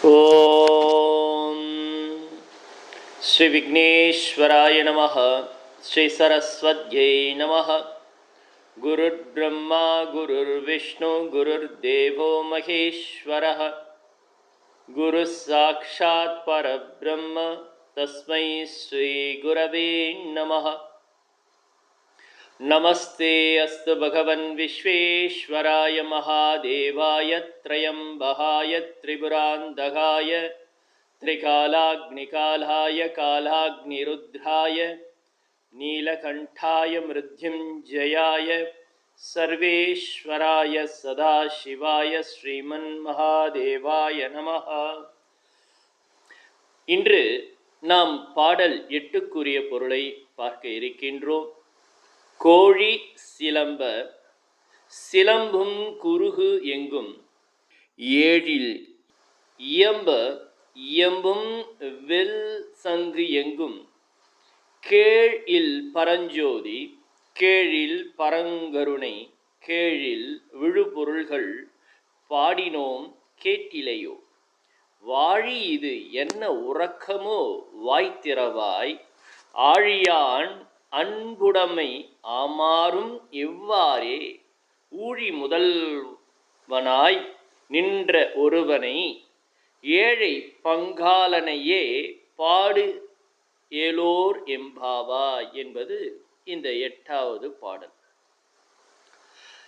ஓம் ஸ்ரீ விக்னேஸ்வராய நமः. ஸ்ரீ சரஸ்வத்யை நமः. குருர் பிரம்மா குருர் விஷ்ணு குருர் தேவோ மகேஸ்வரः. குரு சாக்ஷாத் பரபிரம்ம தஸ்மை ஸ்ரீ குரவே நமः. நமஸ்தே அஸ்து பகவன் விஸ்வேஸ்வராய மகாதேவாய த்ரயம்பகாய திரிபுராந்தகாய त्रिकालाग्निकालाय कालाग्निरुद्राय नीलकण्ठाय मृत्युञ्जयाय सर्वेश्वराय सदाशिवाय ஸ்ரீமன்மகாதேவாய நமः. இன்று நாம் பாடல் 8க்குரிய பொருளை பார்க்க இருக்கின்றோம். கோழி சிலம்ப சிலம்பும் குருகு எங்கும் ஏழில் இயம்ப இயம்பும் வெல் சங்கு எங்கும் கேழ் இல் பரஞ்சோதி கேழில் பரங்கருணை கேழில் விழுபொருள்கள் பாடினோம் கேட்டிலையோ. வாழி இது என்ன உறக்கமோ வாய்த்திறவாய் ஆழியான் அன்புடைமை ஆமாறும் எவ்வாறே ஊழி முதல்வனாய் நின்ற ஒருவனை ஏழை பங்காளனையே பாடு ஏலோர் எம்பாவாய் என்பது இந்த 8வது பாடல்.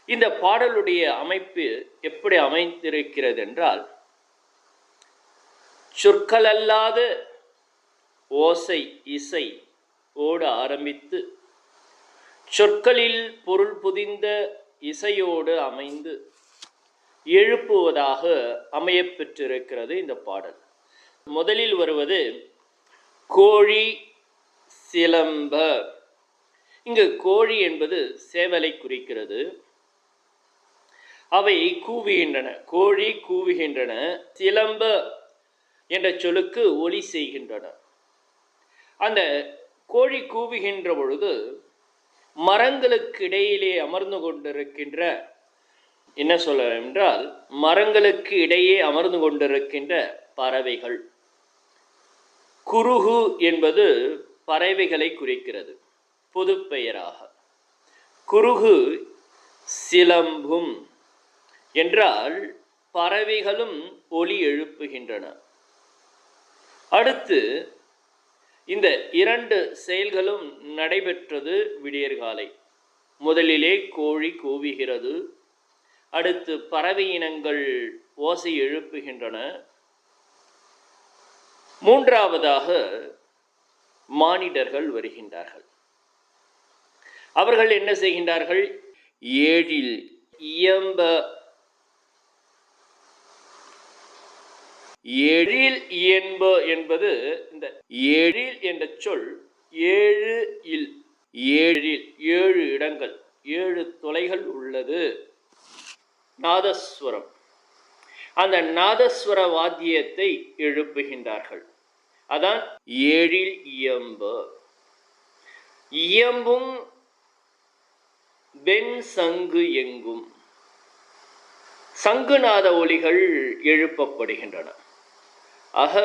இந்த பாடலுடைய அமைப்பு எப்படி அமைந்திருக்கிறது என்றால், சொற்களல்லாத ஓசை இசை ஓடு ஆரம்பித்து சொற்களில் பொருள் புதிந்த இசையோடு அமைந்து எழுப்புவதாக அமையப்பெற்றிருக்கிறது இந்த பாடல். முதலில் வருவது கோழி சிலம்ப. இங்கு கோழி என்பது சேவலை குறிக்கிறது. அவை கூவுகின்றன, கோழி கூவுகின்றன. சிலம்ப என்ற சொல்லுக்கு ஒலி செய்கின்றன. அந்த கோழி கூவுகின்ற பொழுது மரங்களுக்கு இடையிலே அமர்ந்து கொண்டிருக்கின்ற, என்ன சொல்ல என்றால், மரங்களுக்கு இடையே அமர்ந்து கொண்டிருக்கின்ற பறவைகள். குருகு என்பது பறவைகளை குறிக்கிறது பொது பெயராக. குருகு சிலம்பும் என்றால் பறவைகளும் ஒலி எழுப்புகின்றன. அடுத்து இந்த 2 செயல்களும் நடைபெற்றது விடியற்காலை. முதலிலே கோழி கூவுகிறது, அடுத்து பறவை இனங்கள் ஓசை எழுப்புகின்றன. மூன்றாவதாக மானிடர்கள் வருகின்றார்கள். அவர்கள் என்ன செய்கின்றார்கள்? ஏழில் இயம்ப. ஏழில் இயம்ப என்பது, இந்த ஏழில் என்ற சொல் ஏழு இல், ஏழில் 7 இடங்கள் 7 தொலைகள் உள்ளது. நாதஸ்வரம், அந்த நாதஸ்வர வாத்தியத்தை எழுப்புகின்றார்கள். அதான் ஏழில் இயம்ப. இயம்பும் வெண் சங்கு எங்கும் சங்குநாத ஒலிகள் எழுப்பப்படுகின்றன. ஆக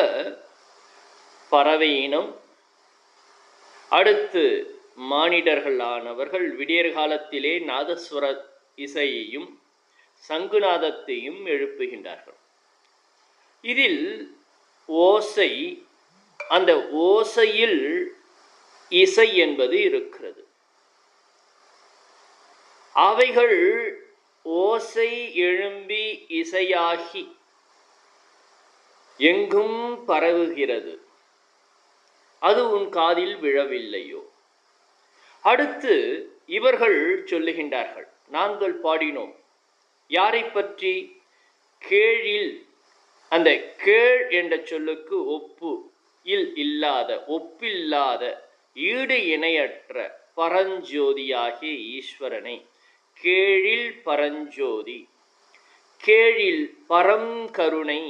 பறவை இனம், அடுத்து மானிடர்களானவர்கள் விடியற் காலத்திலே நாதஸ்வர இசையையும் சங்குநாதத்தையும் எழுப்புகின்றார்கள். இதில் ஓசை, அந்த ஓசையில் இசை என்பது இருக்கிறது. அவைகள் ஓசை எழும்பி இசையாகி எங்கும் பரவுகிறது. அது உன் காதில் விழவில்லையோ? அடுத்து இவர்கள் சொல்லுகின்றார்கள், நாங்கள் பாடினோம். யாரை பற்றி? கேழில். அந்த கேழ் என்ற சொல்லுக்கு ஒப்பு இல் இல்லாத, ஒப்பில்லாத, ஈடு இணையற்ற பரஞ்சோதியாகிய ஈஸ்வரனை கேழில் பரஞ்சோதி, கேழில் பரங்கருணை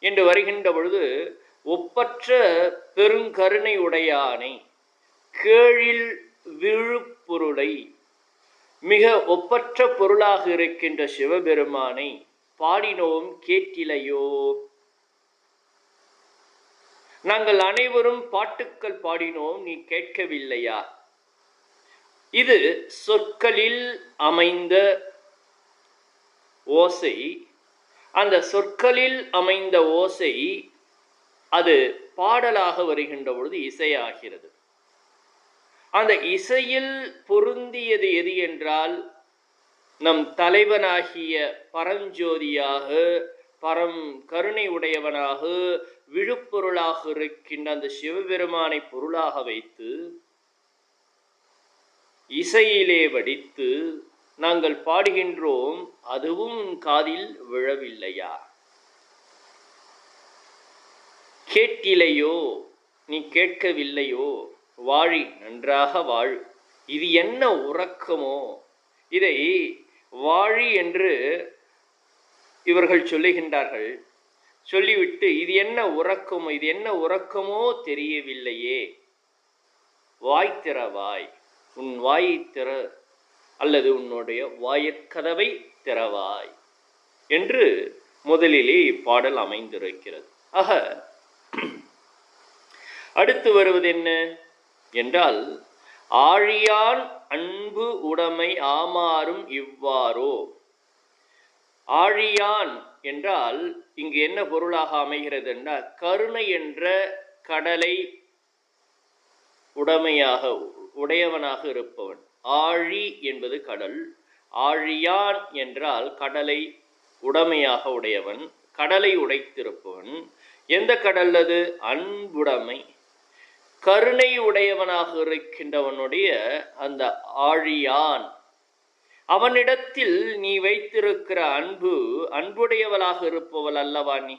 என்று வருகின்ற பொழுது ஒப்பற்ற பெருங்கருணை உடையானை, கேழில் விழுப்பொருளை, மிக ஒப்பற்ற பொருளாக இருக்கின்ற சிவபெருமானை பாடினோம் கேட்டிலையோ. நாங்கள் அனைவரும் பாட்டுக்கள் பாடினோம், நீ கேட்கவில்லையா? இது சொற்களில் அமைந்த ஓசை. அந்த சொற்களில் அமைந்த ஓசை அது பாடலாக வருகின்ற பொழுது இசையாகிறது. அந்த இசையில் பொருந்தியது எது என்றால், நம் தலைவனாகிய பரஞ்சோதியாக, பரம் கருணை உடையவனாக, விழுப்பொருளாக இருக்கின்ற அந்த சிவபெருமானை பொருளாக வைத்து இசையிலே வடித்து நாங்கள் பாடுகின்றோம். அதுவும் காதில் விழவில்லையா? கேட்டிலையோ, நீ கேட்கவில்லையோ? வாழி, நன்றாக வாழ். இது என்ன உறக்கமோ? இதை வாழி என்று இவர்கள் சொல்லுகின்றார்கள். சொல்லிவிட்டு இது என்ன உறக்கமோ, இது என்ன உறக்கமோ தெரியவில்லையே, வாய் திறவாய், உன் வாயை திற, அல்லது உன்னுடைய வாயிற்கதவை திறவாய் என்று முதலிலே இப்பாடல் அமைந்திருக்கிறது. ஆக அடுத்து வருவது என்ன என்றால், ஆழியான் அன்பு உடைமை ஆமாறும் இவ்வாறோ. ஆழியான் என்றால் இங்கு என்ன பொருளாக அமைகிறது என்றால், கருணை என்ற கடலை உடையவனாக இருப்பவன். ஆழி என்பது கடல், ஆழியான் என்றால் கடலை உடைமையாக உடையவன், கடலை உடைத்திருப்பவன். எந்த கடல் அது? அன்புடைமை, கருணை உடையவனாக இருக்கின்றவனுடைய அந்த ஆழியான். அவனிடத்தில் நீ வைத்திருக்கிற அன்பு, அன்புடையவளாக இருப்பவள் அல்லவா நீ?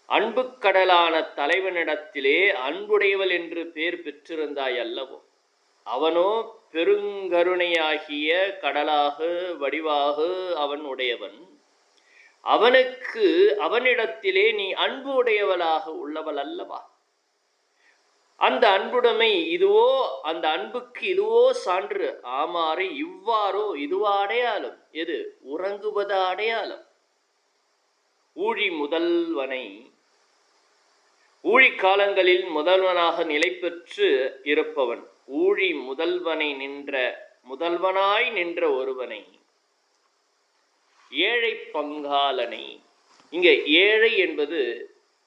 அன்பு கடலான தலைவனிடத்திலே அன்புடையவள் என்று பெயர் பெற்றிருந்தாய் அல்லவோ? அவனோ பெருங்கருணையாகிய கடலாக வடிவாக அவன் உடையவன். அவனிடத்திலே நீ அன்பு உடையவளாக உள்ளவள் அல்லவா? அந்த அன்புடைமை இதுவோ, அந்த அன்புக்கு இதுவோ சான்று. ஆமாறு இவ்வாறோ, இதுவா அடையாளம்? எது? உறங்குவது அடையாளம். ஊழி முதல்வனை, ஊழி காலங்களில் முதல்வனாக நிலை பெற்று இருப்பவன், ஊழி முதல்வனாய் நின்ற ஒருவனை, ஏழை பங்காளனை. இங்கே ஏழை என்பது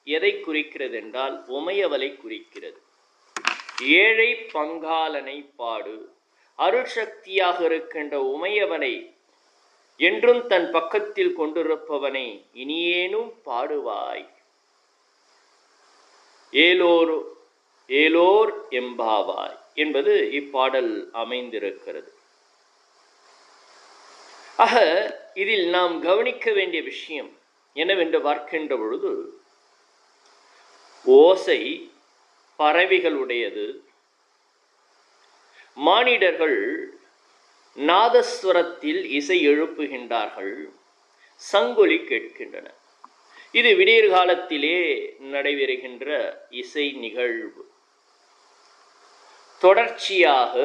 எதை குறிக்கிறது என்றால், உமையவளை குறிக்கிறது. ஏழை பங்காளனை பாடு. அருட்சக்தியாக இருக்கின்ற உமையவனை என்றும் தன் பக்கத்தில் கொண்டிருப்பவனை இனியேனும் பாடுவாய். ஏலோர் எம்பாவாய் என்பது இப்பாடல் அமைந்திருக்கிறது. ஆக இதில் நாம் கவனிக்க வேண்டிய விஷயம் என்னவென்று பார்க்கின்ற பொழுது, ஓசை பறவைகளுடையது. மானிடர்கள் நாதஸ்வரத்தில் இசை எழுப்புகின்றார்கள், சங்கொலி கேட்கின்றன. இது விடியற் காலத்திலே நடைபெறுகின்ற இசை நிகழ்வு. தொடர்ச்சியாக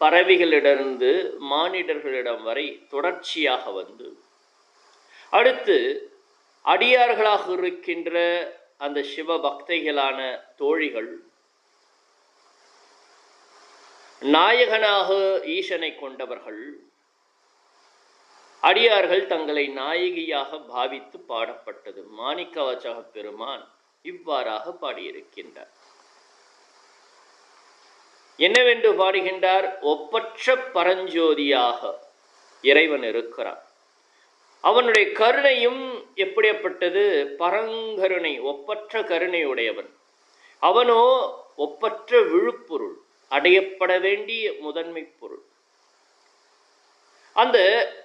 பறவைகளிடமிருந்து மானிடர்களிடம் வரை தொடர்ச்சியாக வந்து, அடுத்து அடியார்களாக இருக்கின்ற அந்த சிவ பக்தைகளான தோழிகள், நாயகனாக ஈசனை கொண்டவர்கள், அடியார்கள் தங்களை நாயகியாக பாவித்து பாடப்பட்டது. மாணிக்கவாசக பெருமான் இவ்வாறாக பாடியிருக்கின்றார். என்னவென்று பாடுகின்றார்? ஒப்பற்ற பரஞ்சோதியாக இறைவன் இருக்கிறான். அவனுடைய கருணையும் எப்படிப்பட்டது? பரங்கருணை, ஒப்பற்ற கருணை உடையவன். அவனோ ஒப்பற்ற விழுப்பொருள், அடையப்பட வேண்டிய முதன்மை பொருள். அந்த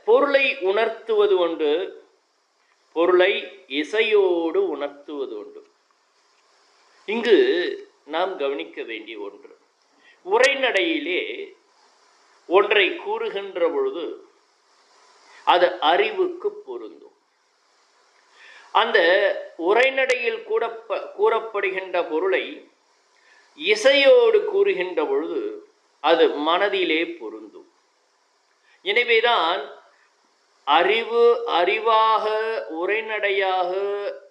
பொருளை உணர்த்துவது உண்டு, பொருளை இசையோடு உணர்த்துவது உண்டு. இங்கு நாம் கவனிக்க வேண்டிய ஒன்று, உரைநடையிலே ஒன்றை கூறுகின்ற பொழுது அது அறிவுக்கு பொருந்தும். அந்த உரைநடையில் கூறப்படுகின்ற பொருளை இசையோடு கூறுகின்ற பொழுது அது மனதிலே பொருந்தும். எனவேதான் அறிவு அறிவாக உரைநடையாக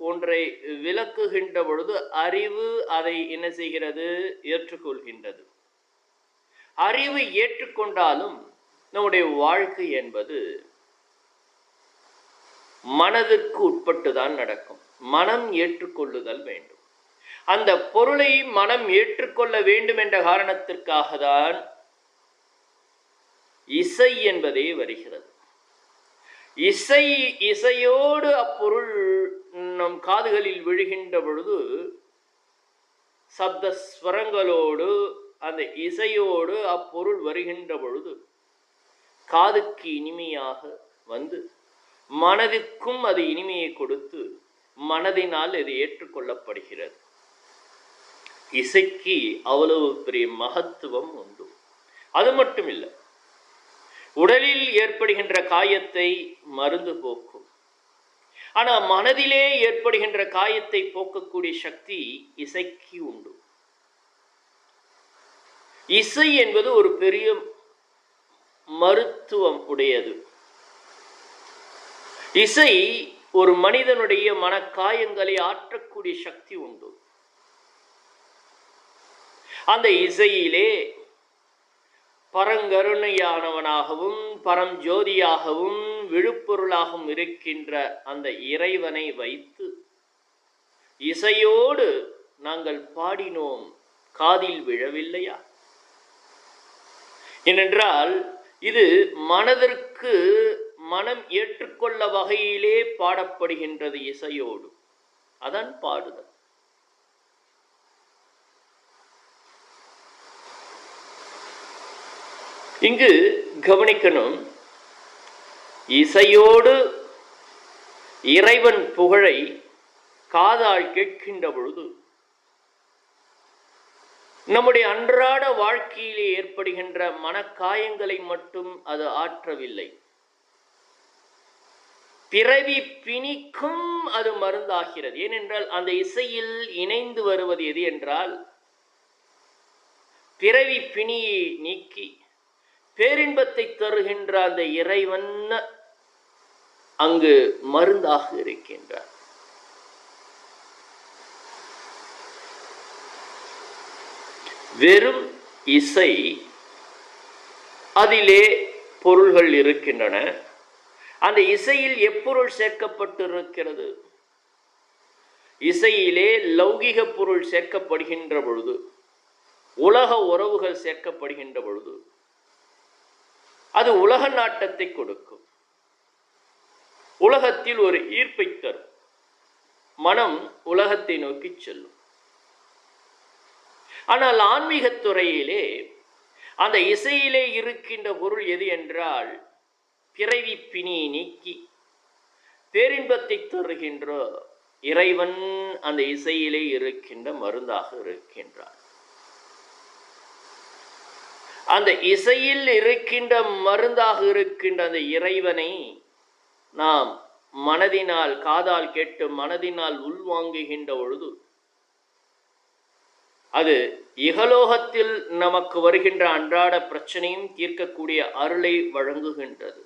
ஒன்றை விளக்குகின்ற பொழுது அறிவு அதை என்ன செய்கிறது? ஏற்றுக்கொள்கின்றது. அறிவு ஏற்றுக்கொண்டாலும் நம்முடைய வாழ்க்கை என்பது மனதிற்கு உட்பட்டுதான் நடக்கும். மனம் ஏற்றுக்கொள்ளுதல் வேண்டும். அந்த பொருளை மனம் ஏற்றுக்கொள்ள வேண்டும் என்ற காரணத்திற்காக தான் இசை என்பதே வருகிறது. இசையோடு அப்பொருள் நம் காதுகளில் விழுகின்ற பொழுது சப்த ஸ்வரங்களோடு அந்த இசையோடு அப்பொருள் வருகின்ற பொழுது காதுக்கு இனிமையாக வந்து மனதிற்கும் அது இனிமையை கொடுத்து மனதினால் இது ஏற்றுக்கொள்ளப்படுகிறது. இசைக்கு அவ்வளவு பெரிய மகத்துவம் உண்டு. அது மட்டும் இல்லை, உடலில் ஏற்படுகின்ற காயத்தை மருந்து போக்கும். ஆனால் மனதிலே ஏற்படுகின்ற காயத்தை போக்கக்கூடிய சக்தி இசைக்கு உண்டு. இசை என்பது ஒரு பெரிய மருத்துவம் உடையது. இசை ஒரு மனிதனுடைய மனக்காயங்களை ஆற்றக்கூடிய சக்தி உண்டு. அந்த இசையிலே பரங்கருணையானவனாகவும் பரம் ஜோதியாகவும் விழுப்பொருளாகவும் இருக்கின்ற அந்த இறைவனை வைத்து இசையோடு நாங்கள் பாடினோம், காதில் விழவில்லையா? ஏனென்றால் இது மனதிற்கு மனம் ஏற்றுக்கொள்ள வகையிலே பாடப்படுகின்றது. இசையோடு அதான் பாடுதல். இங்கு கவனிக்கணும், இசையோடு இறைவன் புகழை காதால் கேட்கின்ற பொழுது நம்முடைய அன்றாட வாழ்க்கையிலே ஏற்படுகின்ற மனக்காயங்களை மட்டும் அது ஆற்றவில்லை, பிறவி பிணிக்கும் அது மருந்தாகிறது. ஏனென்றால் அந்த இசையில் இணைந்து வருவது எது என்றால் பிறவி பிணியை நீக்கி பேரின்பத்தை தருகின்ற அந்த இறைவன் அங்கு மருந்தாக இருக்கின்றார். வெறும் இசை, அதிலே பொருள்கள் இருக்கின்றன. அந்த இசையில் எப்பொருள் சேர்க்கப்பட்டிருக்கிறது? இசையிலே லௌகிக பொருள் சேர்க்கப்படுகின்ற பொழுது, உலக உறவுகள் சேர்க்கப்படுகின்ற பொழுது அது உலக நாட்டத்தை கொடுக்கும். உலகத்தில் ஒரு ஈர்ப்பை தரும். மனம் உலகத்தை நோக்கி செல்லும். ஆனால் ஆன்மீகத் துறையிலே அந்த இசையிலே இருக்கின்ற பொருள் எது என்றால் பிறவி பிணியை நீக்கி பேரின்பத்தை தருகின்ற இறைவன் அந்த இசையிலே இருக்கின்ற மருந்தாக இருக்கின்றார். அந்த இசையில் இருக்கின்ற மருந்தாக இருக்கின்ற அந்த இறைவனை நாம் மனதினால், காதால் கேட்டு மனதினால் உள்வாங்குகின்ற பொழுது அது இகலோகத்தில் நமக்கு வருகின்ற அன்றாட பிரச்சனையும் தீர்க்கக்கூடிய அருளை வழங்குகின்றது.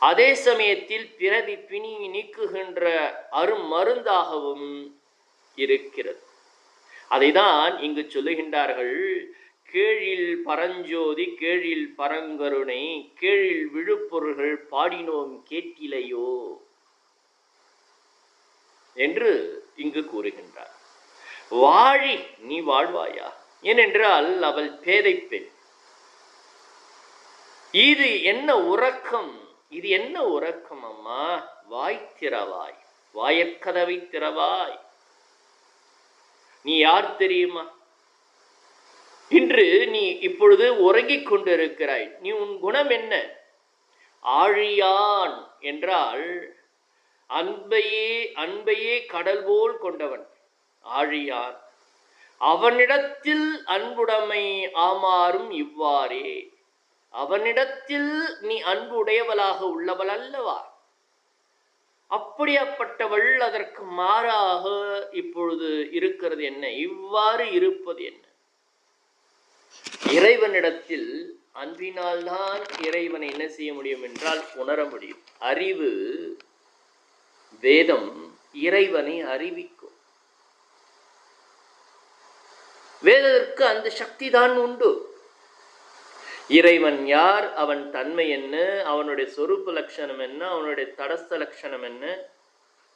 அதே சமயத்தில் பிறவி பிணி நீக்குகின்ற அருமருந்தாகவும் இருக்கிறது. அதைதான் இங்கு சொல்லுகின்றார்கள், கேழில் பரஞ்சோதி கேழில் பரங்கருணை கேழில் விழுப்பொருள்கள் பாடினோம் கேட்டிலையோ என்று இங்கு கூறுகின்றார். வாழி நீ வாழ்வாயா? ஏனென்றால் அவள் பேதை பெண். இது என்ன உறக்கம்? இது என்ன உறக்கம் அம்மா? வாய் திறவாய், வாயக்கதவை திறவாய். நீ யார் தெரியுமா? இன்று நீ இப்பொழுது உறங்கிக் கொண்டிருக்கிறாய். நீ உன் குணம் என்ன? ஆழியான் என்றால் அன்பையே கடல் போல் கொண்டவன் ஆழியான். அவனிடத்தில் அன்புடைமை ஆமாறும் இவ்வாறே. அவனிடத்தில் நீ அன்பு உடையவளாக உள்ளவள் அல்லவா? அப்படியாப்பட்டவள் அதற்கு மாறாக இப்பொழுது இருக்கிறது என்ன? இவ்வாறு இருப்பது என்ன? இறைவனிடத்தில் அன்பினால் தான் இறைவனை என்ன செய்ய முடியும் என்றால் உணர முடியும். அறிவு, வேதம் இறைவனை அறிவிக்கும். வேதத்திற்கு அந்த சக்தி தான் உண்டு. இறைவன் யார், அவன் தன்மை என்ன, அவனுடைய சொரூப லட்சணம் என்ன, அவனுடைய தடஸ்த லட்சணம் என்ன,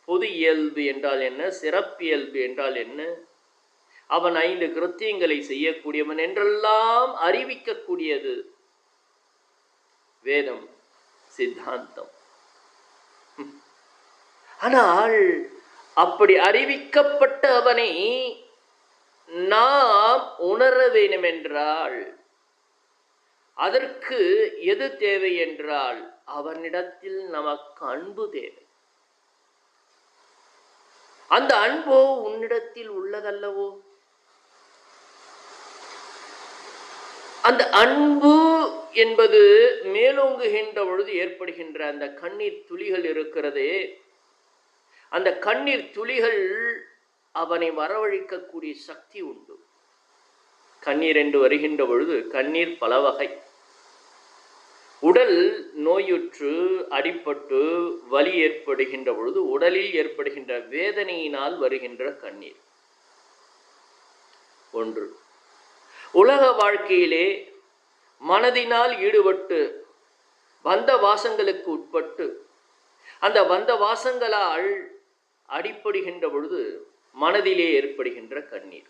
பொது இயல்பு என்றால் என்ன, சிறப்பியல்பு என்றால் என்ன, அவன் 5 கிருத்தியங்களை செய்யக்கூடியவன் என்றெல்லாம் அறிவிக்கக்கூடியது வேதம், சித்தாந்தம். ஆனால் அப்படி அறிவிக்கப்பட்ட அவனை நாம் உணர வேண்டும் என்றால் அதற்கு எது தேவை என்றால் அவனிடத்தில் நமக்கு அன்பு தேவை. அந்த அன்போ உன்னிடத்தில் உள்ளதல்லவோ? அந்த அன்பு என்பது மேலோங்குகின்ற பொழுது ஏற்படுகின்ற அந்த கண்ணீர் துளிகள் இருக்கிறதே, அந்த கண்ணீர் துளிகள் அவனை வரவழைக்கக்கூடிய சக்தி உண்டு. கண்ணீர் என்று வருகின்ற பொழுது கண்ணீர் பல வகை. உடல் நோயுற்று அடிபட்டு வலி ஏற்படுகின்ற பொழுது உடலில் ஏற்படுகின்ற வேதனையினால் வருகின்ற கண்ணீர் ஒன்று. உலக வாழ்க்கையிலே மனதினால் ஈடுபட்டு வந்த வாசங்களுக்கு உட்பட்டு அந்த வந்த வாசங்களால் அடிபடுகின்ற பொழுது மனதிலே ஏற்படுகின்ற கண்ணீர்.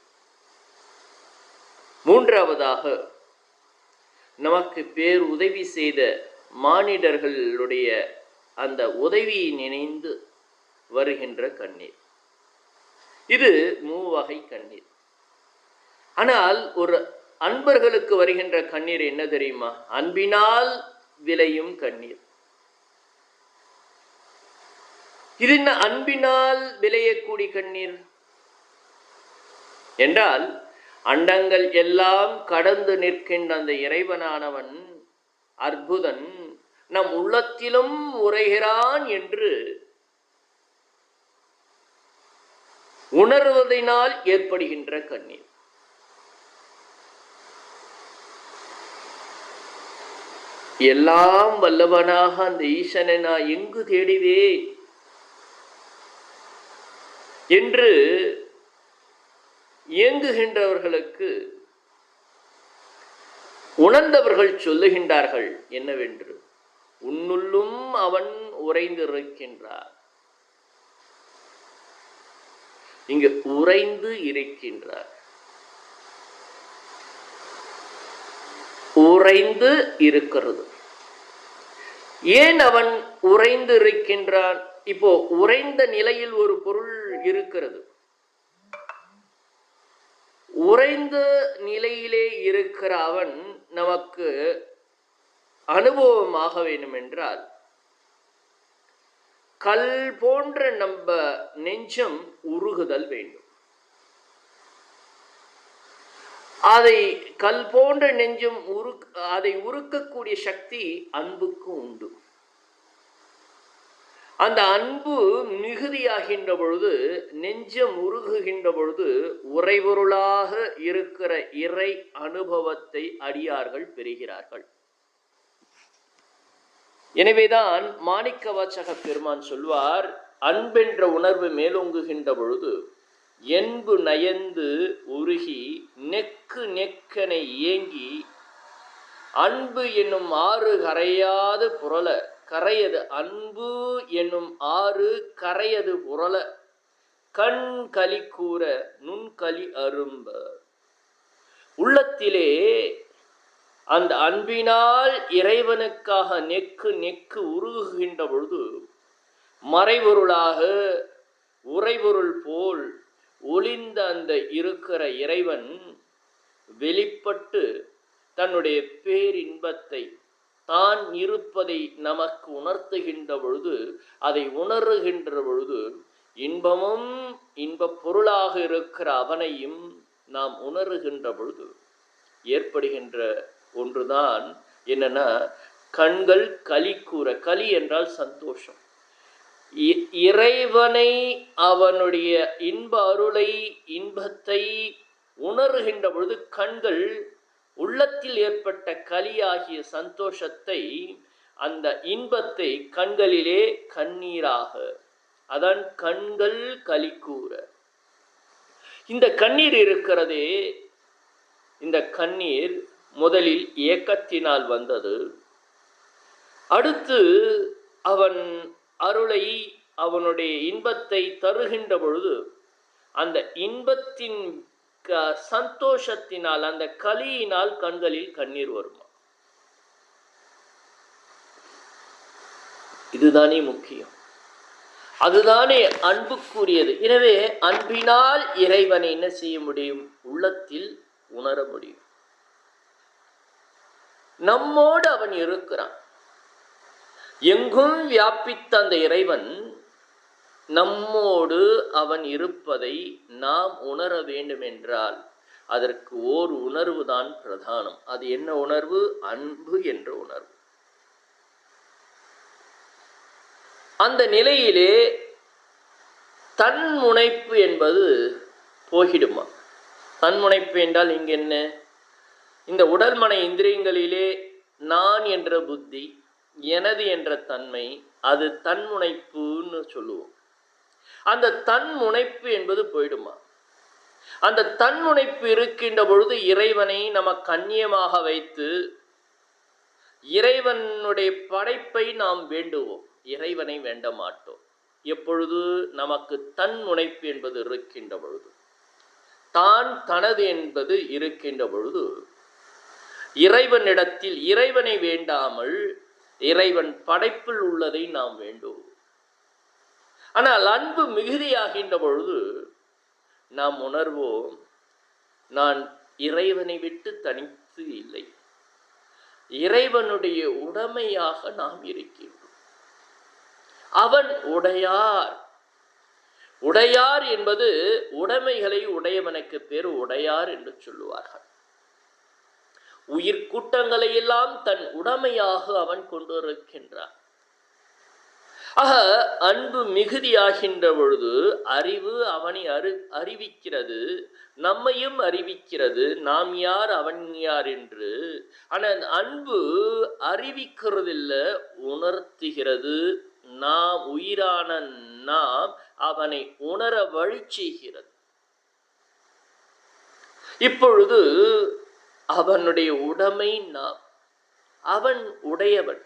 மூன்றாவதாக நமக்கு பேர் உதவி செய்த மானிடர்களுடைய அந்த உதவியை நினைந்து வருகின்ற கண்ணீர். இது மூவகை கண்ணீர். ஆனால் ஒரு அன்பர்களுக்கு வருகின்ற கண்ணீர் என்ன தெரியுமா? அன்பினால் விளையும் கண்ணீர். இது என்ன அன்பினால் விளையக்கூடிய கண்ணீர் என்றால், அண்டங்கள் எல்லாம் கடந்து நிற்கின்ற அந்த இறைவனானவன் அற்புதன் நம் உள்ளத்திலும் உரைகிறான் என்று உணர்வதனால் ஏற்படுகின்ற கண்ணீர். எல்லாம் வல்லவனாக அந்த ஈசனை நான் எங்கு தேடிவே என்று இயங்குகின்றவர்களுக்கு உணர்ந்தவர்கள் சொல்லுகின்றார்கள் என்னவென்று, உன்னுள்ளும் அவன் உறைந்திருக்கின்றார். இங்கு உறைந்து இருக்கின்றார். உறைந்து இருக்கிறது. ஏன் அவன் உறைந்து இருக்கின்றான்? இப்போ உறைந்த நிலையில் ஒரு பொருள் இருக்கிறது. உறைந்த நிலையிலே இருக்கிற அவன் நமக்கு அனுபவமாக வேண்டும் என்றால், கல் போன்ற நம்ம நெஞ்சம் உருகுதல் வேண்டும். அதை கல் போன்ற நெஞ்சம் அதை உருக்கக்கூடிய சக்தி அன்புக்கு உண்டு. அந்த அன்பு மிகுதியாகின்ற பொழுது, நெஞ்சம் உருகுகின்ற பொழுது, உறைபொருளாக இருக்கிற இறை அனுபவத்தை அடியார்கள் பெறுகிறார்கள். எனவேதான் மாணிக்கவாசக பெருமான் சொல்வார், அன்பென்ற உணர்வு மேலோங்குகின்ற பொழுது என்பு நயந்து உருகி நெக்கு நெக்கனை ஏங்கி அன்பு என்னும் ஆறு கரையாது புரள கரையது. அன்பு என்னும் ஆறு கரையது புரள கண் களி கூற நுண்களி அரும்ப. உள்ளத்திலே அந்த அன்பினால் இறைவனுக்காக நெக்கு நெக்கு உருகுகின்ற பொழுது மறைபொருளாக உறைபொருள் போல் ஒளிந்த அந்த இருக்கிற இறைவன் வெளிப்பட்டு தன்னுடைய பேரின்பத்தை தான் இருப்பதை நமக்கு உணர்த்துகின்ற பொழுது, அதை உணர்கின்ற பொழுது இன்பமும் இன்பப் பொருளாக இருக்கிற அவனையும் நாம் உணர்கின்ற பொழுது ஏற்படுகின்ற ஒன்றுதான் என்னன்னா, கண்கள் களி கூற. களி என்றால் சந்தோஷம். இறைவனை, அவனுடைய இன்ப அருளை, இன்பத்தை உணர்கின்ற பொழுது கண்கள் உள்ளத்தில் ஏற்பட்ட களியாகிய சந்தோஷத்தை, அந்த இன்பத்தை கண்களிலே கண்ணீராக, அதான் கண்கள் களி கூற. இந்த கண்ணீர் இருக்கிறதே, இந்த கண்ணீர் முதலில் ஏக்கத்தினால் வந்தது. அடுத்து அவன் அருளை, அவனுடைய இன்பத்தை தருகின்ற பொழுது அந்த இன்பத்தின் சந்தோஷத்தினால், அந்த களியினால் கண்களில் கண்ணீர் வருமா? இதுதானே முக்கியம், அதுதானே அன்புக்குரியது. எனவே அன்பினால் இறைவனை என்ன செய்ய முடியும்? உள்ளத்தில் உணர முடியும். நம்மோடு அவன் இருக்கிறான். எங்கும் வியாபித்த அந்த இறைவன் நம்மோடு அவன் இருப்பதை நாம் உணர வேண்டும் என்றால் அதற்கு ஓர் உணர்வு தான் பிரதானம். அது என்ன உணர்வு? அன்பு என்ற உணர்வு. அந்த நிலையிலே தன்முனைப்பு என்பது போகிடுமா? தன்முனைப்பு என்றால் இங்கு என்ன? இந்த உடல் மன இந்திரியங்களிலே நான் என்ற புத்தி, எனது என்ற தன்மை, அது தன்முனைப்புன்னு சொல்லுவோம். அந்த தன்முனைப்பு என்பது போயிடுமா? அந்த தன்முனைப்பு இருக்கின்ற பொழுது இறைவனை நமக்கு அந்நியமாக வைத்து இறைவனுடைய படைப்பை நாம் வேண்டுவோம், இறைவனை வேண்ட மாட்டோம். எப்பொழுது நமக்கு தன்முனைப்பு என்பது இருக்கின்ற பொழுது, தான் தனது என்பது இருக்கின்ற பொழுது, இறைவனிடத்தில் இறைவனை வேண்டாமல் இறைவன் படைப்பில் உள்ளதை நாம் வேண்டுவோம். ஆனால் அன்பு மிகுதியாகின்ற பொழுது நாம் உணர்வோம், நான் இறைவனை விட்டு தனித்து இல்லை, இறைவனுடைய உடைமையாக நாம் இருக்கின்றோம். அவன் உடையார். உடையார் என்பது உடைமைகளை உடையவனுக்கு பேர் உடையார் என்று சொல்லுவார்கள். உயிர் கூட்டங்களை எல்லாம் தன் உடைமையாக அவன் கொண்டிருக்கின்றான். ஆக அன்பு மிகுதியாகின்ற பொழுது அறிவு அவனை அறிவிக்கிறது, நம்மையும் அறிவிக்கிறது, நாம் யார் அவன் யார் என்று. ஆனால் அன்பு அறிவிக்கிறதில்லை, உணர்த்துகிறது. நாம் உயிரான நாம் அவனை உணர வழி செய்கிறது. இப்பொழுது அவனுடைய உடைமை நாம், அவன் உடையவன்.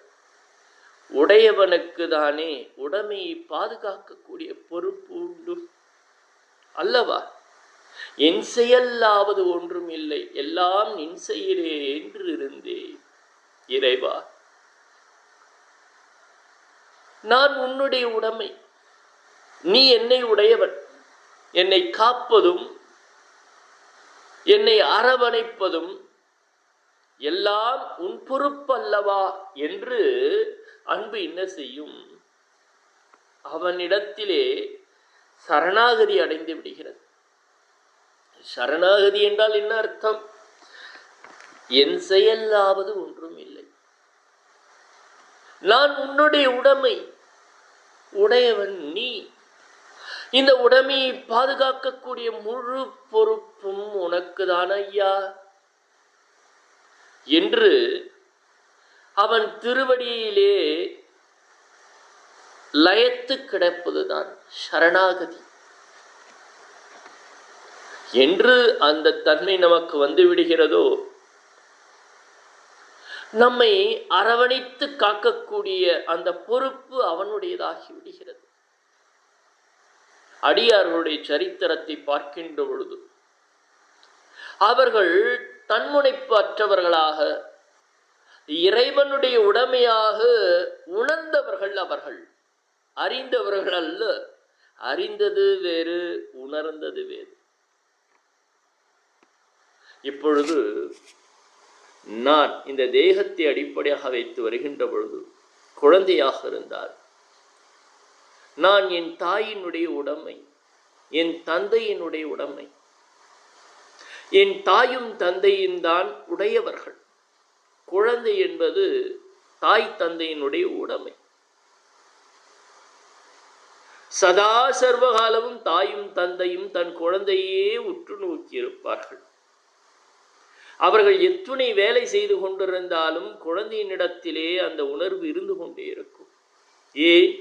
உடையவனுக்கு தானே உடைமையை பாதுகாக்கக்கூடிய பொறுப்பு உண்டு அல்லவா? என் செயலாவது ஒன்றும் இல்லை, எல்லாம் நின் செயலே என்று இருந்தே. இறைவா, நான் உன்னுடைய உடைமை, நீ என்னை உடையவன். என்னை காப்பதும் என்னை அரவணைப்பதும் எல்லாம் உன் பொறுப்பு அல்லவா என்று அன்பு என்ன செய்யும்? அவனிடத்திலே சரணாகதி அடைந்து விடுகிறது. சரணாகதி என்றால் என்ன அர்த்தம்? என் செயலாவது ஒன்றும் இல்லை, நான் உன்னுடைய உடைமை, உடையவன் நீ. இந்த உடைமையை பாதுகாக்கக்கூடிய முழு பொறுப்பும் உனக்கு தான் ஐயா என்று அவன் திருவடியிலே லயத்து கிடப்பதுதான் சரணாகதி என்று அந்த தன்மை நமக்கு வந்து விடுகிறதோ, நம்மை அரவணைத்து காக்கக்கூடிய அந்த பொறுப்பு அவனுடையதாகி விடுகிறது. அடியார்களுடைய சரித்திரத்தை பார்க்கின்ற பொழுது அவர்கள் தன்முனைப்பு அற்றவர்களாக இறைவனுடைய உடைமையாக உணர்ந்தவர்கள். அவர்கள் அறிந்தவர்கள் அல்ல. அறிந்தது வேறு, உணர்ந்தது வேறு. இப்பொழுது நான் இந்த தேகத்தை அடிப்படையாக வைத்து வருகின்ற பொழுது குழந்தையாக இருந்தால் நான் என் தாயினுடைய உடைமை, என் தந்தையினுடைய உடைமை. என் தாயும் தந்தையும் தான் உடையவர்கள். குழந்தை என்பது தாய் தந்தையினுடைய உடைமை. சதா சர்வகாலமும் தாயும் தந்தையும் தன் குழந்தையே உற்று நோக்கி இருப்பார்கள். அவர்கள் எத்துணை வேலை செய்து கொண்டிருந்தாலும் குழந்தையினிடத்திலே அந்த உணர்வு இருந்து கொண்டே இருக்கும். ஏன்?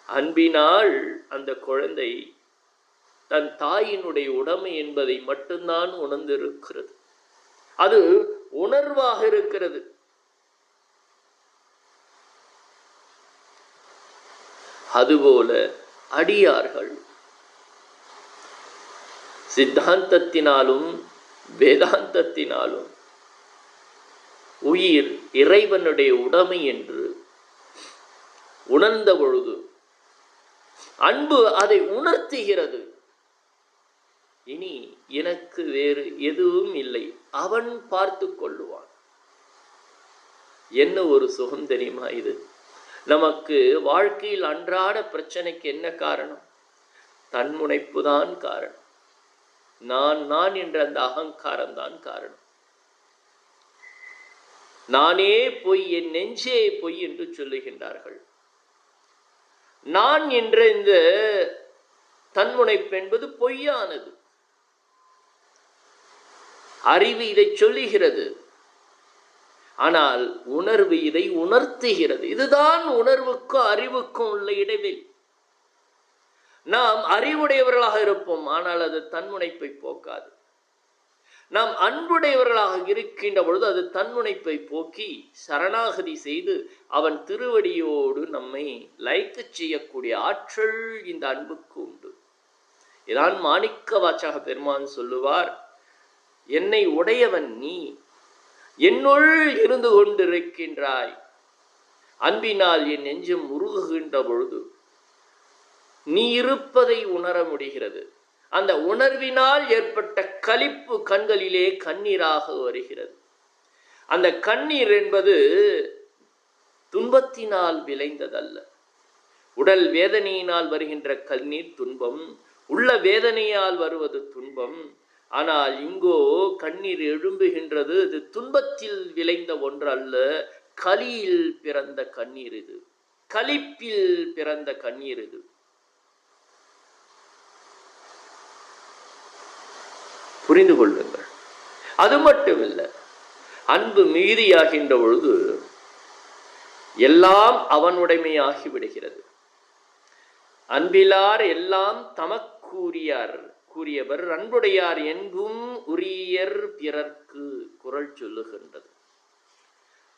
அன்பினால் அந்த குழந்தை தன் தாயினுடைய உடைமை என்பதை மட்டும்தான் உணர்ந்திருக்கிறது. அது உணர்வாக இருக்கிறது. அதுபோல அடியார்கள் சித்தாந்தத்தினாலும் வேதாந்தத்தினாலும் உயிர் இறைவனுடைய உடைமை என்று உணர்ந்த பொழுது அன்பு அதை உணர்த்துகிறது. இனி எனக்கு வேறு எதுவும் இல்லை, அவன் பார்த்து கொள்ளுவான். என்ன ஒரு சுகம் தெரியுமா இது? நமக்கு வாழ்க்கையில் அன்றாட பிரச்சனைக்கு என்ன காரணம்? தன்முனைப்பு தான் காரணம். நான் என்ற அந்த அகங்காரம் தான் காரணம். நானே பொய், என் நெஞ்சே பொய் என்று சொல்லுகின்றார்கள். நான் என்ற இந்த தன்முனைப்பு என்பது பொய்யானது. அறிவு இதை சொல்லுகிறது, ஆனால் உணர்வு இதை உணர்த்துகிறது. இதுதான் உணர்வுக்கும் அறிவுக்கும் உள்ள இடைவெளி. நாம் அறிவுடையவர்களாக இருப்போம், ஆனால் அது தன்முனைப்பை போக்காது. நாம் அன்புடையவர்களாக இருக்கின்ற பொழுது அது தன்முனைப்பை போக்கி சரணாகதி செய்து அவன் திருவடியோடு நம்மை லயிக்க செய்யக்கூடிய ஆற்றல் இந்த அன்புக்கு உண்டு. இதான் மாணிக்க வாசக பெருமான் சொல்லுவார், என்னை உடையவன் நீ, என்னுள் இருந்து கொண்டிருக்கின்றாய். அன்பினால் என் நெஞ்சம் உருகுகின்ற பொழுது நீ இருப்பதை உணர முடிகிறது. அந்த உணர்வினால் ஏற்பட்ட களிப்பு கண்களிலே கண்ணீராக வருகிறது. அந்த கண்ணீர் என்பது துன்பத்தினால் விளைந்ததல்ல. உடல் வேதனையினால் வருகின்ற கண்ணீர் துன்பம், உள்ள வேதனையால் வருவது துன்பம். ஆனால் இங்கோ கண்ணீர் எழும்புகின்றது. இது துன்பத்தில் விளைந்த ஒன்று அல்ல, கலியில் பிறந்த கண்ணீர் இது, களிப்பில் பிறந்த கண்ணீர் இது. புரிந்து கொள்ளுங்கள். அது மட்டுமில்லை, அன்பு மிகுதியாகின்ற பொழுது எல்லாம் அவனுடைமையாகி விடுகிறது. அன்பிலார் எல்லாம் கூறியவர் அன்புடையார் என்பும் உரியர் பிறர்க்கு குறள் சொல்லுகின்றது.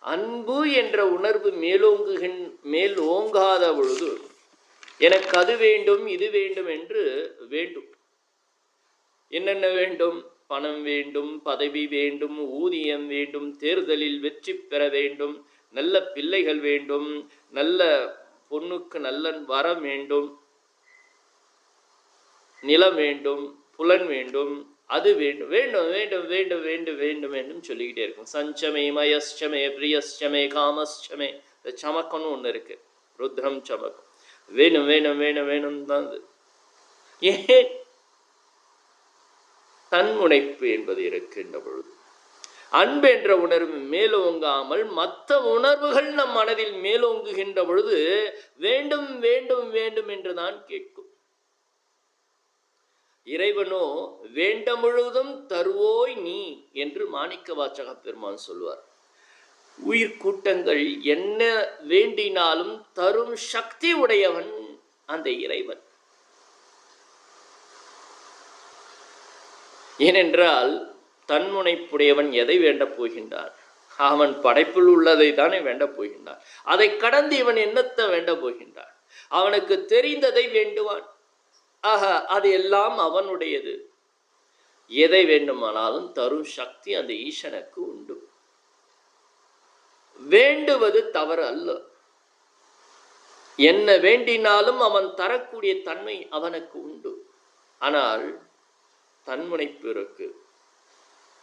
அன்பு என்ற உணர்வு மேல் ஓங்காத பொழுது எனக்கு அது வேண்டும் இது வேண்டும் என்று வேண்டும். என்னென்ன வேண்டும்? பணம் வேண்டும், பதவி வேண்டும், ஊதியம் வேண்டும், தேர்தலில் வெற்றி பெற வேண்டும், நல்ல பிள்ளைகள் வேண்டும், நல்ல பொண்ணுக்கு நல்ல வரம் வேண்டும், நிலம் வேண்டும், புலன் வேண்டும், அது வேண்டும், வேண்டும் வேண்டும் வேண்டும் வேண்டும் வேண்டும் வேண்டும் சொல்லிக்கிட்டே இருக்கும். சஞ்சமே மயஸ்சமே பிரியஸ்சமே காமஸ்சமே. இந்த சமக்கம்னு ஒன்று இருக்கு, ருத்ரம் சமக்கம். வேணும் வேணும் வேணும் வேணும் தான். ஏன்? தன்முனைப்பு என்பது இருக்கின்ற பொழுது அன்பு என்ற உணர்வு மேலோங்காமல் மற்ற உணர்வுகள் நம் மனதில் மேலோங்குகின்ற பொழுது வேண்டும் வேண்டும் வேண்டும் என்றுதான் கேட்கும். இறைவனோ வேண்ட முழுதும் தருவோய் நீ என்று மாணிக்க வாசக பெருமான் சொல்வார். உயிர் கூட்டங்கள் என்ன வேண்டினாலும் தரும் சக்தி உடையவன் அந்த இறைவன். ஏனென்றால் தன்முனைப்புடையவன் எதை வேண்டப் போகின்றான்? அவன் படைப்பில் உள்ளதை தானே வேண்டப் போகின்றான். அதை கடந்து இவன் என்னத்தை வேண்ட போகின்றான்? அவனுக்கு தெரிந்ததை வேண்டுவான். ஆக அது எல்லாம் அவனுடையது. எதை வேண்டுமானாலும் தரும் சக்தி அந்த ஈசனுக்கு உண்டு. வேண்டுவது தவறு அல்ல. என்ன வேண்டினாலும் அவன் தரக்கூடிய தன்மை அவனுக்கு உண்டு. ஆனால் தன்முனைப்பு இருக்கு.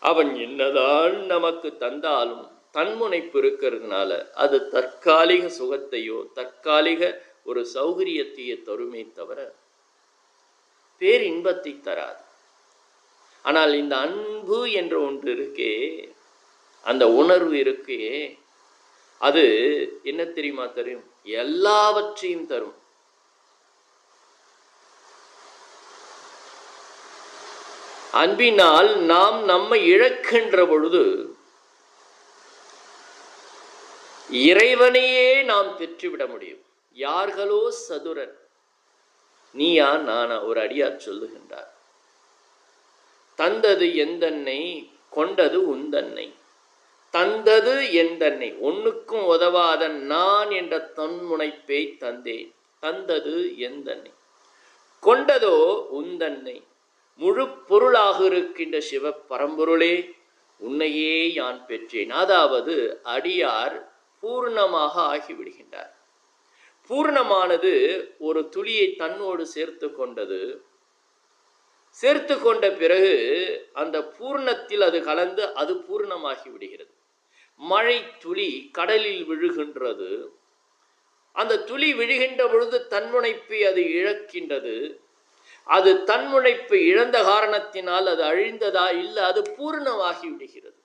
அவன் என்னதான் நமக்கு தந்தாலும் தன்முனைப்பு இருக்கிறதுனால அது தற்காலிக சுகத்தையோ தற்காலிக ஒரு சௌகரியத்தையோ தருமே தவிர பேரின்பத்தை தராது. ஆனால் இந்த அன்பு என்ற ஒன்று இருக்கே, அந்த உணர்வு இருக்கே, அது என்ன தெரியுமா தரும்? எல்லாவற்றையும் தரும். அன்பினால் நாம் நம்மை இழக்கின்ற பொழுது இறைவனையே நாம் பெற்றுவிட முடியும். யார்களோ சதுரன், நீயா நானா? ஒரு அடியார் சொல்லுகின்றார், தந்தது எந்தன்னை, கொண்டது உந்தன்னை. தந்தது எந்தன்னை, ஒன்னுக்கும் உதவாத நான் என்ற தன்முனைப்பை தந்தேன். தந்தது எந்தன்னை, கொண்டதோ உந்தன்னை. முழு பொருளாக இருக்கின்ற சிவ பரம்பொருளே, உன்னையே யான் பெற்றேன். அதாவது அடியார் பூர்ணமாக ஆகிவிடுகின்றார். பூர்ணமானது ஒரு துளியை தன்னோடு சேர்த்து கொண்டது. சேர்த்து கொண்ட பிறகு அந்த பூர்ணத்தில் அது கலந்து அது பூர்ணமாகி விடுகிறது. மழை துளி கடலில் விழுகின்றது. அந்த துளி விழுகின்ற பொழுது தன்முனைப்பை அது இழக்கின்றது. அது தன்முனைப்பை இழந்த காரணத்தினால் அது அழிந்ததா? இல்லை, அது பூர்ணமாகி விடுகிறது.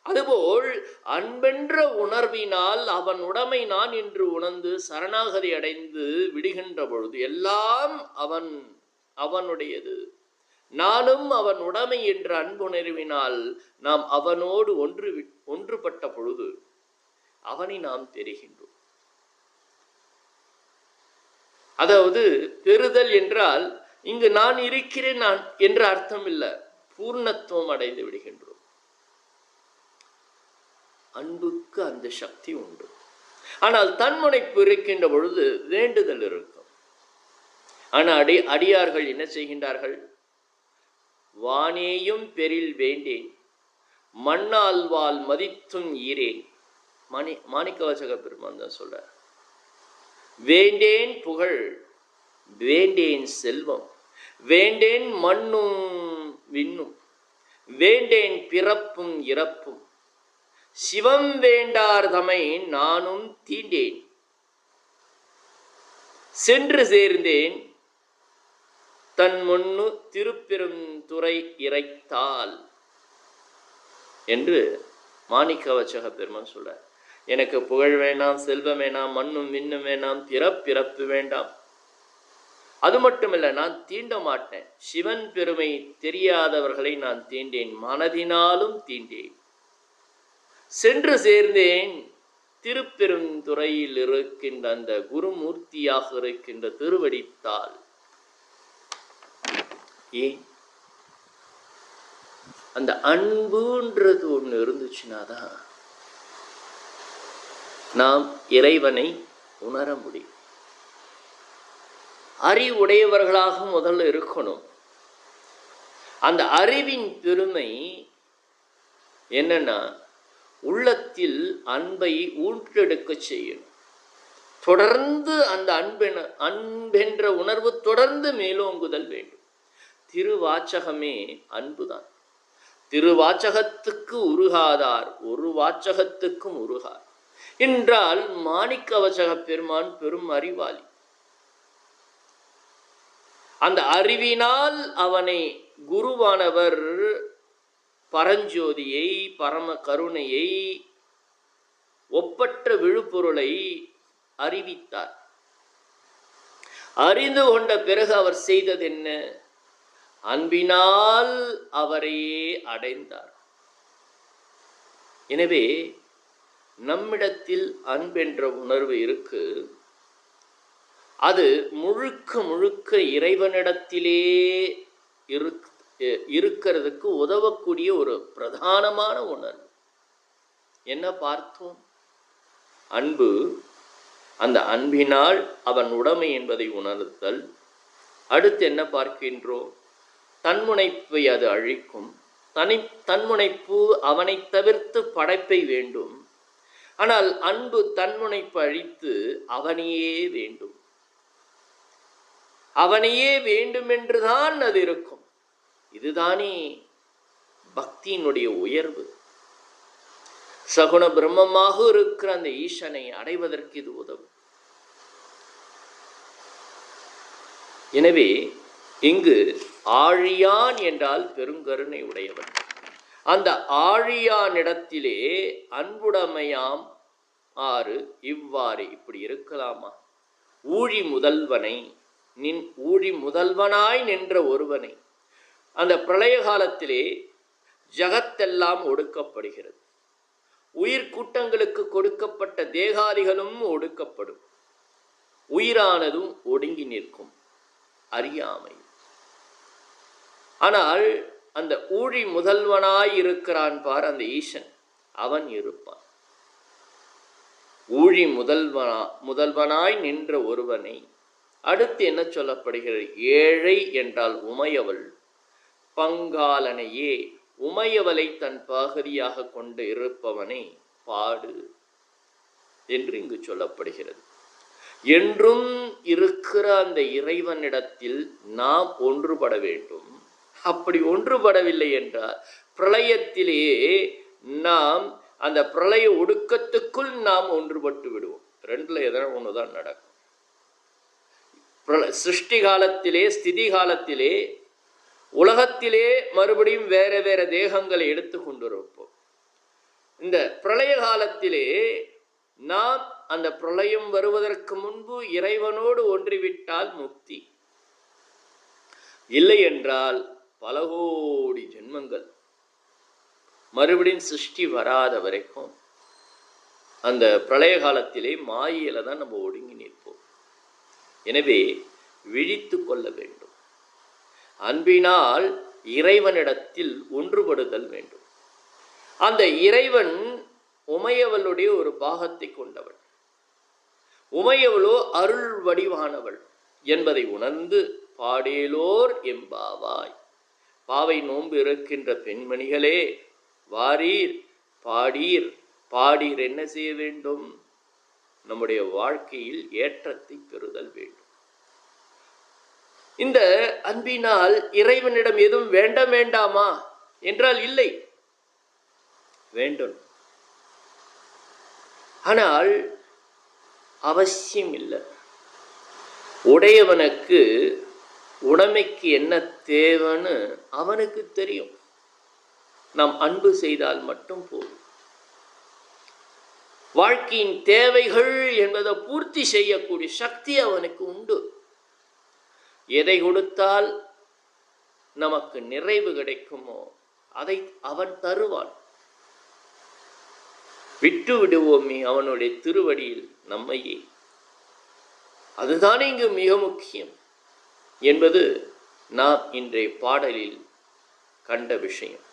அதுபோல் அன்பென்ற உணர்வினால் அவன் உடைமை நான் என்று உணர்ந்து சரணாகதி அடைந்து விடுகின்ற பொழுது எல்லாம் அவனுடையது. நானும் அவன் உடைமை என்ற அன்புணர்வினால் நாம் அவனோடு ஒன்றுபட்ட பொழுது அவனை நாம் பெறுகின்றோம். அதாவது பெறுதல் என்றால் இங்கு நான் இருக்கிறேன் நான் என்ற அர்த்தம் இல்லை, பூர்ணத்துவம் அடைந்து விடுகின்றோம். அன்புக்கு அந்த சக்தி உண்டு. ஆனால் தன்முனைப்பு இருக்கின்ற பொழுது வேண்டுதல் இருக்கும். ஆனால் அடியார்கள் என்ன செய்கின்றார்கள்? வானேயும் பெரில் வேண்டேன், மண்ணால் வால் மதித்தும் ஈரேன். மாணிக்கவாசக பெருமான் தான் சொல்றார், வேண்டேன் புகழ், வேண்டேன் செல்வம், வேண்டேன் மண்ணும் விண்ணும், வேண்டேன் பிறப்பும் இறப்பும், சிவம் வேண்டார் தமை நானும் தீண்டேன், சென்று சேர்ந்தேன் தன் முன்னு திருப்பெருந்துறை இறைத்தால் என்று மாணிக்கவாசக பெருமான் சொல்றார். எனக்கு புகழ் வேணாம், செல்வம் வேணாம், மண்ணும் விண்ணும் வேணாம், பிறப்பு வேண்டாம். அது மட்டுமல்ல, நான் தீண்ட மாட்டேன். சிவன் பெருமை தெரியாதவர்களை நான் தீண்டேன், மனதினாலும் தீண்டேன். சென்று சேர்ந்தேன் திருப்பெருந்துறையில் இருக்கின்ற அந்த குருமூர்த்தியாக இருக்கின்ற திருவடித்தால். ஏன்? அந்த அன்புன்றது ஒன்று இருந்துச்சுனாதான் நாம் இறைவனை உணர முடியும். அறிவுடையவர்களாக முதல்ல இருக்கணும். அந்த அறிவின் பெருமை என்னன்னா, உள்ளத்தில் அன்பை ஊற்றெடுக்க செய்யணும். தொடர்ந்து அந்த அன்பென்ற உணர்வு தொடர்ந்து மேலோங்குதல் வேண்டும். திருவாச்சகமே அன்புதான். திருவாச்சகத்துக்கு உருகாதார் ஒரு வாச்சகத்துக்கும் உருகார் என்றால் மாணிக்கவாசக பெருமான் பெரும் அறிவாளி. அந்த அறிவினால் அவனை குருவானவர் பரஞ்சோதியை, பரம கருணையை, ஒப்பற்ற விழுப்பொருளை அறிவித்தார். அறிந்து கொண்ட பிறகு அவர் செய்தது என்ன? அன்பினால் அவரையே அடைந்தார். எனவே நம்மிடத்தில் அன்பென்ற உணர்வு இருக்கு. அது முழுக்க முழுக்க இறைவனிடத்திலே இருக்கிறதுக்கு உதவக்கூடிய ஒரு பிரதானமான உணர்வு. என்ன பார்த்தோம்? அன்பு. அந்த அன்பினால் அவன் உடைமை என்பதை உணர்த்தல். அடுத்து என்ன பார்க்கின்றோம்? தன்முனைப்பை அது அழிக்கும். தன்முனைப்பு அவனை தவிர்த்து படைப்பை வேண்டும். ஆனால் அன்பு தன்முனைப்பு அழித்து அவனையே வேண்டும். அவனையே வேண்டுமென்றுதான் அது இருக்கும். இதுதானே பக்தியினுடைய உயர்வு. சகுண பிரம்மமாக இருக்கிற அந்த ஈசனை அடைவதற்கு இது உதவும். எனவே இங்கு ஆழியான் என்றால் பெருங்கருணை உடையவன். அந்த ஆழியானிடத்திலே அன்புடைமையாம் ஆறு இவ்வாறு இப்படி இருக்கலாமா? ஊழி முதல்வனை, ஊழி முதல்வனாய் நின்ற ஒருவனை, அந்த பிரளய காலத்திலே ஜகத்தெல்லாம் ஒடுக்கப்படுகிறது. உயிர் கூட்டங்களுக்கு கொடுக்கப்பட்ட தேகாதிகளும் ஒடுக்கப்படும். உயிரானதும் ஒடுங்கி நிற்கும் அறியாமை. ஆனால் அந்த ஊழி முதல்வனாய் இருக்கிறான் பார், அந்த ஈசன், அவன் இருப்பான். ஊழி முதல்வனாய் நின்ற ஒருவனை அடுத்து என்ன சொல்லப்படுகிறது? ஏழை என்றால் உமையவள், பங்காலனையே உமையவளை தன் பகுதியாக கொண்டு இருப்பவனை பாடு என்று இங்கு சொல்லப்படுகிறது. என்றும் இருக்கிற அந்த இறைவனிடத்தில் நாம் ஒன்றுபட வேண்டும். அப்படி ஒன்றுபடவில்லை என்றால் பிரளயத்திலேயே நாம் அந்த பிரளய ஒடுக்கத்துக்குள் நாம் ஒன்றுபட்டு விடுவோம். ரெண்டுல எதனா ஒண்ணுதான் நடக்கும். சிருஷ்டி காலத்திலே, ஸ்திதி காலத்திலே, உலகத்திலே மறுபடியும் வேற வேற தேகங்களை எடுத்து கொண்டிருப்போம். இந்த பிரளய காலத்திலே நாம் அந்த பிரளயம் வருவதற்கு முன்பு இறைவனோடு ஒன்றிவிட்டால் முக்தி. இல்லை என்றால் பல கோடி ஜென்மங்கள் மறுபடியும் சிருஷ்டி வராத வரைக்கும் அந்த பிரளய காலத்திலே மாயில தான் நம்ம ஒடுங்கி நிற்போம். எனவே விழித்து கொள்ள வேண்டும். அன்பினால் இறைவனிடத்தில் ஒன்றுபடுதல் வேண்டும். அந்த இறைவன் உமையவளுடைய ஒரு பாகத்தை கொண்டவள். உமையவளோ அருள் வடிவானவள் என்பதை உணர்ந்து பாடேலோர் எம்பாவாய். பாவை நோன்பு இருக்கின்ற பெண்மணிகளே, வாரீர், பாடீர். பாடீர் என்ன செய்ய வேண்டும்? நம்முடைய வாழ்க்கையில் ஏற்றத்தை பெறுதல் வேண்டும். இந்த அன்பினால் இறைவனிடம் எதுவும் வேண்டாமா என்றால் இல்லை, வேண்டும். ஆனால் அவசியம் இல்லை. உடையவனுக்கு உடைமைக்கு என்ன தேவைன்னு அவனுக்கு தெரியும். நாம் அன்பு செய்தால் மட்டும் போதும். வாழ்க்கையின் தேவைகள் என்பதை பூர்த்தி செய்யக்கூடிய சக்தி அவனுக்கு உண்டு. எதை கொடுத்தால் நமக்கு நிறைவு கிடைக்குமோ அதை அவன் தருவான். விட்டு விடுவோமே அவனுடைய திருவடியில் நம்மையே. அதுதான் இங்கு மிக முக்கியம் என்பது நாம் இன்றைய பாடலில் கண்ட விஷயம்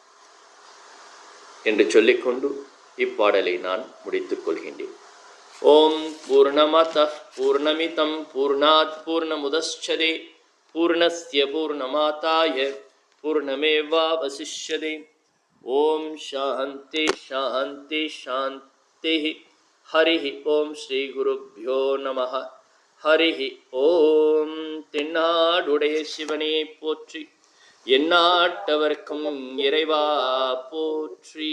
என்று சொல்லிக்கொண்டு இப்பாடலை நான் முடித்துக் கொள்கின்றேன். ஓம் பூர்ணமதః பூர்ணமிதம் பூர்ணாத் பூர்ணமுதச்யதே பூர்ணஸ்ய பூர்ணமாதாய பூர்ணமேவாவசிஷ்யதே. ஓம் சாந்தி சாந்தி சாந்தி. ஹரி ஓம் ஸ்ரீ குருப்யோ நமः. ஹரி ஓம். தென்னாடுடைய சிவனே போற்றி, எந்நாட்டவர்க்கும் இறைவா போற்றி.